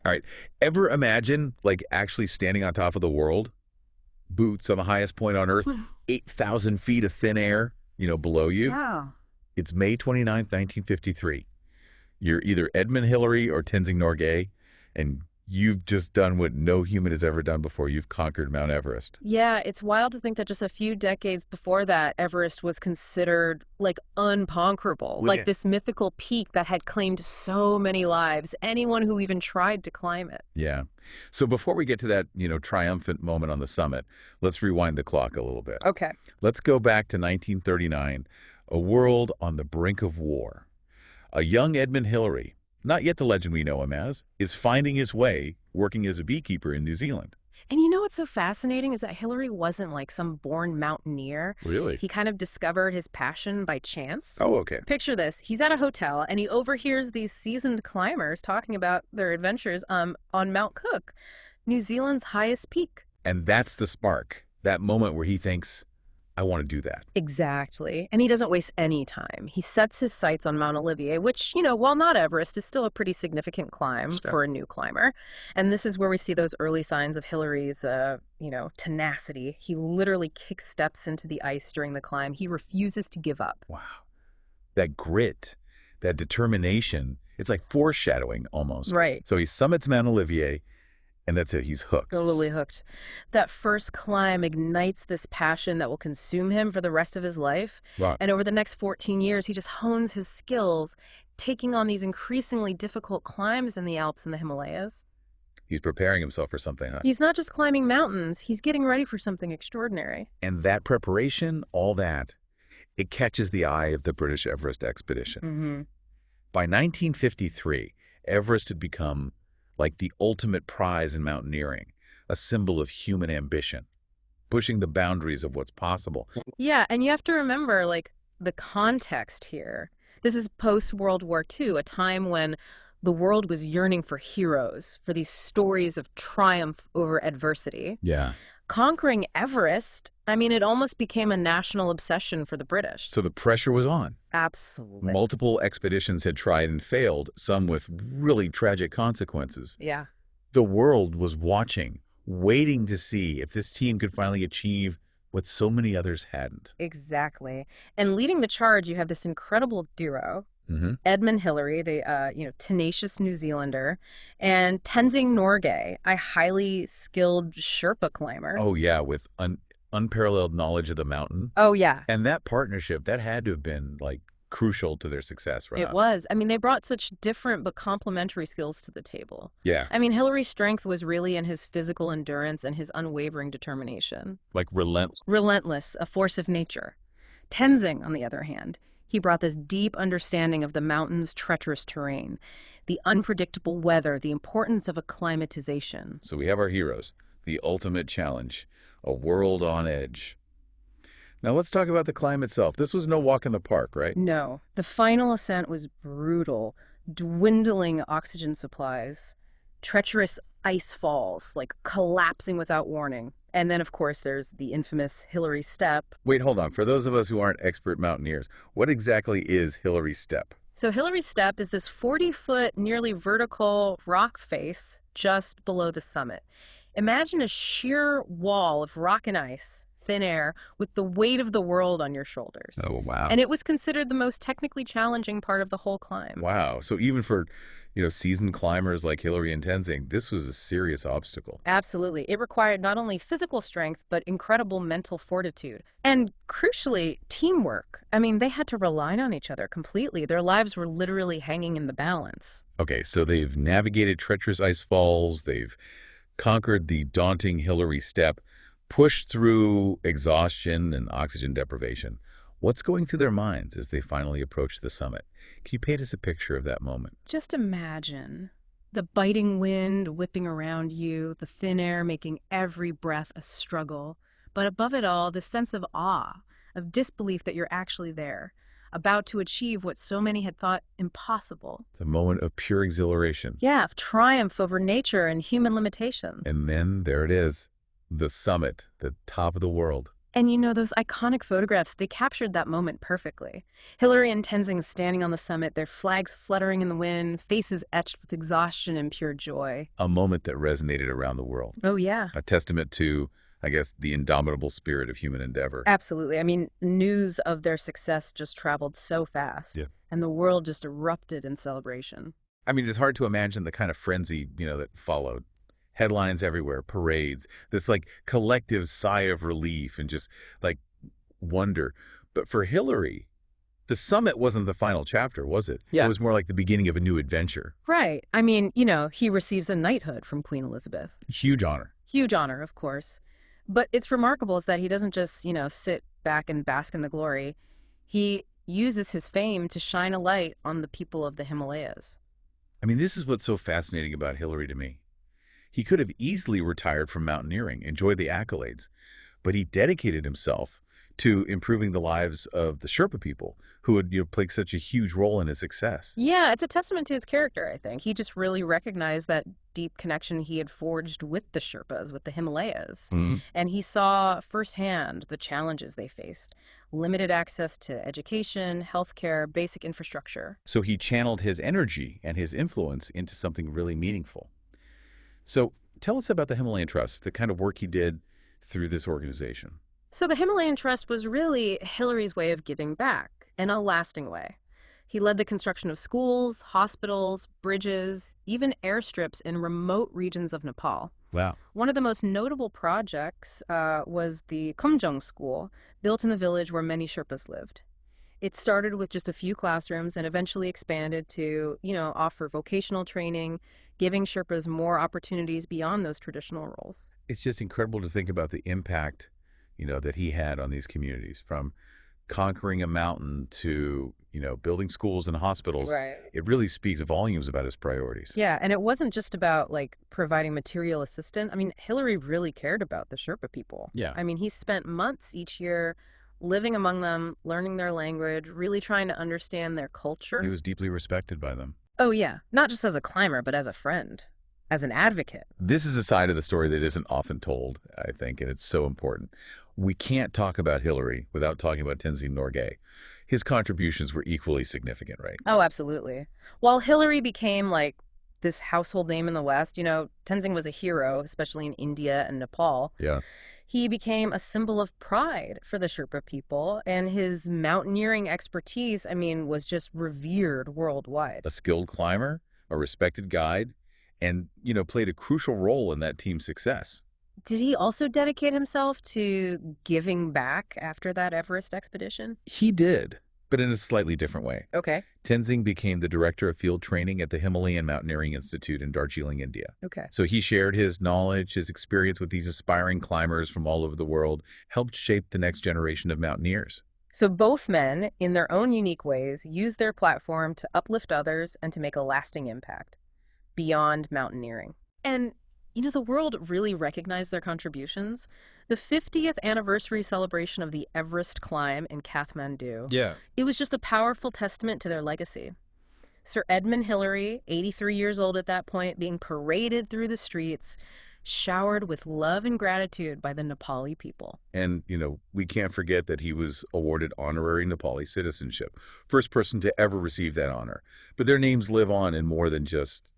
All right. Ever imagine, like, actually standing on top of the world? Boots on the highest point on Earth, 8,000 feet of thin air, below you. Yeah. It's May 29th, 1953. You're either Edmund Hillary or Tenzing Norgay, and you've just done what no human has ever done before. You've conquered Mount Everest. Yeah, it's wild to think that just a few decades before that, Everest was considered like unconquerable, Well, like yeah. this mythical peak that had claimed so many lives, anyone who even tried to climb it. Yeah. So before we get to that, triumphant moment on the summit, let's rewind the clock a little bit. Okay. Let's go back to 1939, a world on the brink of war. A young Edmund Hillary, not yet the legend we know him as, is finding his way working as a beekeeper in New Zealand. And you know what's so fascinating is that Hillary wasn't like some born mountaineer. Really? He kind of discovered his passion by chance. Oh, okay. Picture this. He's at a hotel and he overhears these seasoned climbers talking about their adventures on Mount Cook, New Zealand's highest peak. And that's the spark, that moment where he thinks, I want to do that. Exactly. And he doesn't waste any time. He sets his sights on Mount Olivier, which, while not Everest, is still a pretty significant climb Sure. for a new climber. And this is where we see those early signs of Hillary's, tenacity. He literally kicks steps into the ice during the climb. He refuses to give up. Wow. That grit, that determination, it's like foreshadowing almost. Right. So he summits Mount Olivier, and that's it. He's hooked. Totally hooked. That first climb ignites this passion that will consume him for the rest of his life. Right. And over the next 14 years, he just hones his skills, taking on these increasingly difficult climbs in the Alps and the Himalayas. He's preparing himself for something, huh? He's not just climbing mountains, he's getting ready for something extraordinary. And that preparation, all that, it catches the eye of the British Everest expedition. Mm-hmm. By 1953, Everest had become like the ultimate prize in mountaineering, a symbol of human ambition, pushing the boundaries of what's possible. Yeah, and you have to remember, like, the context here. This is post-World War II, a time when the world was yearning for heroes, for these stories of triumph over adversity. Yeah. Conquering Everest, I mean, it almost became a national obsession for the British. So the pressure was on. Absolutely. Multiple expeditions had tried and failed, some with really tragic consequences. Yeah. The world was watching, waiting to see if this team could finally achieve what so many others hadn't. Exactly. And leading the charge, you have this incredible duo, Mm-hmm. Edmund Hillary, the tenacious New Zealander, and Tenzing Norgay, a highly skilled Sherpa climber. Oh, yeah, with unparalleled knowledge of the mountain. Oh, yeah. And that partnership, that had to have been, like, crucial to their success, right? It was. I mean, they brought such different but complementary skills to the table. Yeah, I mean, Hillary's strength was really in his physical endurance and his unwavering determination. like relentless. Relentless, a force of nature. Tenzing, on the other hand, he brought this deep understanding of the mountain's treacherous terrain, the unpredictable weather, the importance of acclimatization. So we have our heroes, the ultimate challenge, a world on edge. Now let's talk about the climb itself. This was no walk in the park, right? No, the final ascent was brutal, dwindling oxygen supplies, treacherous ice falls, like collapsing without warning. And then, of course, there's the infamous Hillary Step. Wait, hold on. For those of us who aren't expert mountaineers, what exactly is Hillary Step? So Hillary Step is this 40-foot, nearly vertical rock face just below the summit. Imagine a sheer wall of rock and ice, thin air, with the weight of the world on your shoulders. Oh, wow. And it was considered the most technically challenging part of the whole climb. Wow. So even for, seasoned climbers like Hillary and Tenzing, this was a serious obstacle. Absolutely. It required not only physical strength, but incredible mental fortitude. And crucially, teamwork. I mean, they had to rely on each other completely. Their lives were literally hanging in the balance. Okay, so they've navigated treacherous ice falls, they've conquered the daunting Hillary Step, pushed through exhaustion and oxygen deprivation. What's going through their minds as they finally approach the summit? Can you paint us a picture of that moment? Just imagine the biting wind whipping around you, the thin air making every breath a struggle, but above it all, the sense of awe, of disbelief that you're actually there, about to achieve what so many had thought impossible. It's a moment of pure exhilaration. Yeah, of triumph over nature and human limitations. And then there it is, the summit, the top of the world. And those iconic photographs, they captured that moment perfectly. Hillary and Tenzing standing on the summit, their flags fluttering in the wind, faces etched with exhaustion and pure joy. A moment that resonated around the world. Oh, yeah. A testament to, I guess, the indomitable spirit of human endeavor. Absolutely. I mean, news of their success just traveled so fast, Yeah. and the world just erupted in celebration. I mean, it's hard to imagine the kind of frenzy, that followed. Headlines everywhere, parades, this like collective sigh of relief and just like wonder. But for Hillary, the summit wasn't the final chapter, was it? It Yeah. was more like the beginning of a new adventure. Right. I mean, he receives a knighthood from Queen Elizabeth. Huge honor. Huge honor, of course. But it's remarkable is that he doesn't just, sit back and bask in the glory. He uses his fame to shine a light on the people of the Himalayas. I mean, this is what's so fascinating about Hillary to me. He could have easily retired from mountaineering, enjoyed the accolades, but he dedicated himself to improving the lives of the Sherpa people who had played such a huge role in his success. Yeah, it's a testament to his character, I think. He just really recognized that deep connection he had forged with the Sherpas, with the Himalayas. Mhm. And he saw firsthand the challenges they faced: limited access to education, healthcare, basic infrastructure. So he channeled his energy and his influence into something really meaningful. So tell us about the Himalayan Trust, the kind of work he did through this organization. So the Himalayan Trust was really Hillary's way of giving back in a lasting way. He led the construction of schools, hospitals, bridges, even airstrips in remote regions of Nepal. Wow. One of the most notable projects was the Kumjong School, built in the village where many Sherpas lived. It started with just a few classrooms and eventually expanded to, offer vocational training, giving Sherpas more opportunities beyond those traditional roles. It's just incredible to think about the impact, that he had on these communities, from conquering a mountain to, building schools and hospitals. Right. It really speaks volumes about his priorities. Yeah, and it wasn't just about providing material assistance. I mean, Hillary really cared about the Sherpa people. Yeah. I mean, he spent months each year living among them, learning their language, really trying to understand their culture. He was deeply respected by them. Oh, yeah. Not just as a climber, but as a friend, as an advocate. This is a side of the story that isn't often told, I think, and it's so important. We can't talk about Hillary without talking about Tenzing Norgay. His contributions were equally significant, right? Oh, absolutely. While Hillary became this household name in the West, Tenzing was a hero, especially in India and Nepal. Yeah. He became a symbol of pride for the Sherpa people, and his mountaineering expertise, was just revered worldwide. A skilled climber, a respected guide, and, played a crucial role in that team's success. Did he also dedicate himself to giving back after that Everest expedition? He did, but in a slightly different way. Okay. Tenzing became the director of field training at the Himalayan Mountaineering Institute in Darjeeling, India. Okay. So he shared his knowledge, his experience with these aspiring climbers from all over the world, helped shape the next generation of mountaineers. So both men, in their own unique ways, used their platform to uplift others and to make a lasting impact beyond mountaineering. And the world really recognized their contributions. The 50th anniversary celebration of the Everest climb in Kathmandu. Yeah. It was just a powerful testament to their legacy. Sir Edmund Hillary, 83 years old at that point, being paraded through the streets, showered with love and gratitude by the Nepali people. And, we can't forget that he was awarded honorary Nepali citizenship. First person to ever receive that honor. But their names live on in more than just,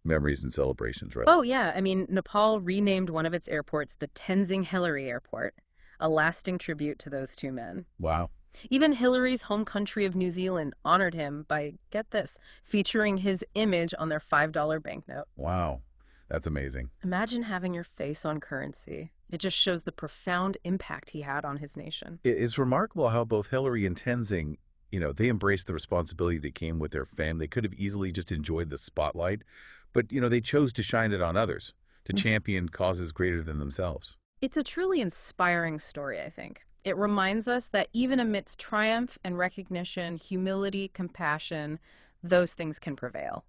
memories and celebrations, right? Oh, yeah. Nepal renamed one of its airports the Tenzing Hillary Airport, a lasting tribute to those two men. Wow. Even Hillary's home country of New Zealand honored him by, get this, featuring his image on their $5 banknote. Wow. That's amazing. Imagine having your face on currency. It just shows the profound impact he had on his nation. It is remarkable how both Hillary and Tenzing, they embraced the responsibility that came with their fame. They could have easily just enjoyed the spotlight, but, they chose to shine it on others, to champion causes greater than themselves. It's a truly inspiring story, I think. It reminds us that even amidst triumph and recognition, humility, compassion, those things can prevail.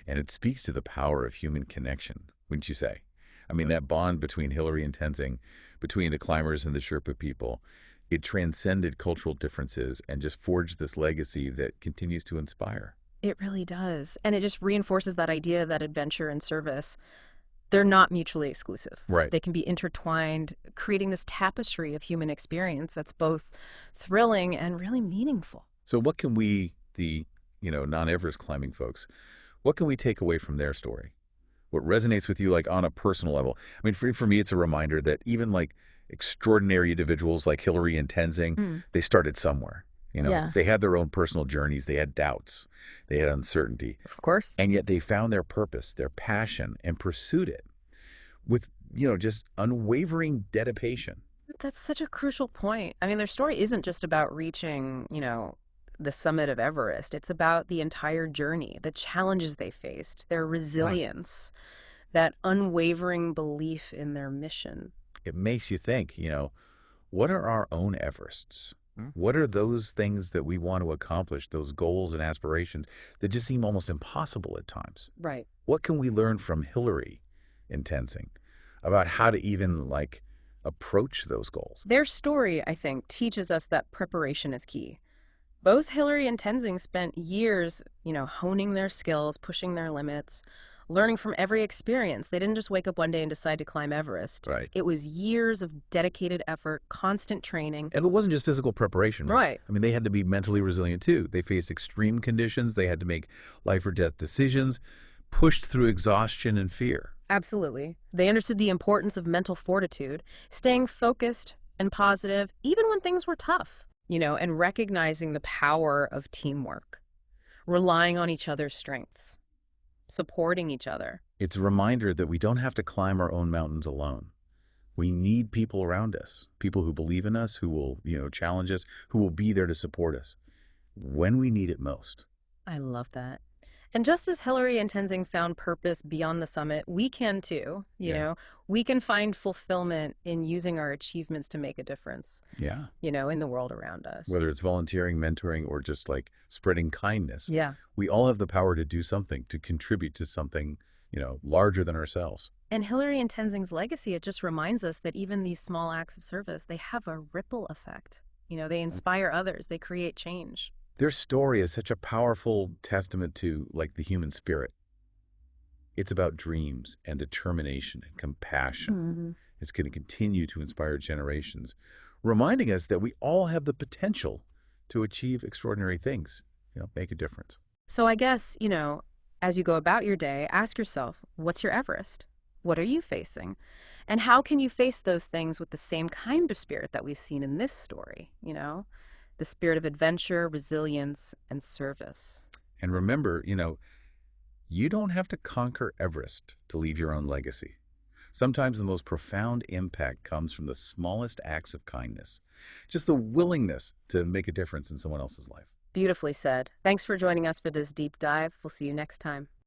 And it speaks to the power of human connection, wouldn't you say? I mean, that bond between Hillary and Tenzing, between the climbers and the Sherpa people, it transcended cultural differences and just forged this legacy that continues to inspire. It really does. And it just reinforces that idea that adventure and service, They're not mutually exclusive. Right. They can be intertwined, creating this tapestry of human experience that's both thrilling and really meaningful. So what can we, the, non-Everest climbing folks, what can we take away from their story? What resonates with you, like on a personal level? I mean, for me, it's a reminder that even like extraordinary individuals like Hillary and Tenzing, Mm. they started somewhere. Yeah, They had their own personal journeys. They had doubts. They had uncertainty. of course. And yet they found their purpose, their passion, and pursued it with, just unwavering dedication. That's such a crucial point. I mean, their story isn't just about reaching, the summit of Everest. It's about the entire journey, the challenges they faced, their Right. resilience, that unwavering belief in their mission. It makes you think, what are our own Everests? Mm. What are those things that we want to accomplish, those goals and aspirations that just seem almost impossible at times? Right. What can we learn from Hillary in Tenzing about how to even like approach those goals? Their story, I think, teaches us that preparation is key. Both Hillary and Tenzing spent years, honing their skills, pushing their limits, learning from every experience. They didn't just wake up one day and decide to climb Everest. Right. It was years of dedicated effort, constant training. And it wasn't just physical preparation, right? Right. I mean, they had to be mentally resilient too. They faced extreme conditions. They had to make life or death decisions, pushed through exhaustion and fear. Absolutely. They understood the importance of mental fortitude, staying focused and positive, even when things were tough, and recognizing the power of teamwork, relying on each other's strengths, supporting each other. It's a reminder that we don't have to climb our own mountains alone. We need people around us, people who believe in us, who will, challenge us, who will be there to support us when we need it most. I love that. And just as Hillary and Tenzing found purpose beyond the summit, we can too. Yeah. We can find fulfillment in using our achievements to make a difference, Yeah. in the world around us. Whether it's volunteering, mentoring, or just like spreading kindness, Yeah. we all have the power to do something, to contribute to something, larger than ourselves. And Hillary and Tenzing's legacy, it just reminds us that even these small acts of service, they have a ripple effect. They inspire others, they create change. Their story is such a powerful testament to like the human spirit. It's about dreams and determination and compassion. Mhm. It's going to continue to inspire generations, reminding us that we all have the potential to achieve extraordinary things, make a difference. So I guess, as you go about your day, ask yourself, what's your Everest? What are you facing? And how can you face those things with the same kind of spirit that we've seen in this story, The spirit of adventure, resilience, and service. And remember, you don't have to conquer Everest to leave your own legacy. Sometimes the most profound impact comes from the smallest acts of kindness, just the willingness to make a difference in someone else's life. Beautifully said. Thanks for joining us for this deep dive. We'll see you next time.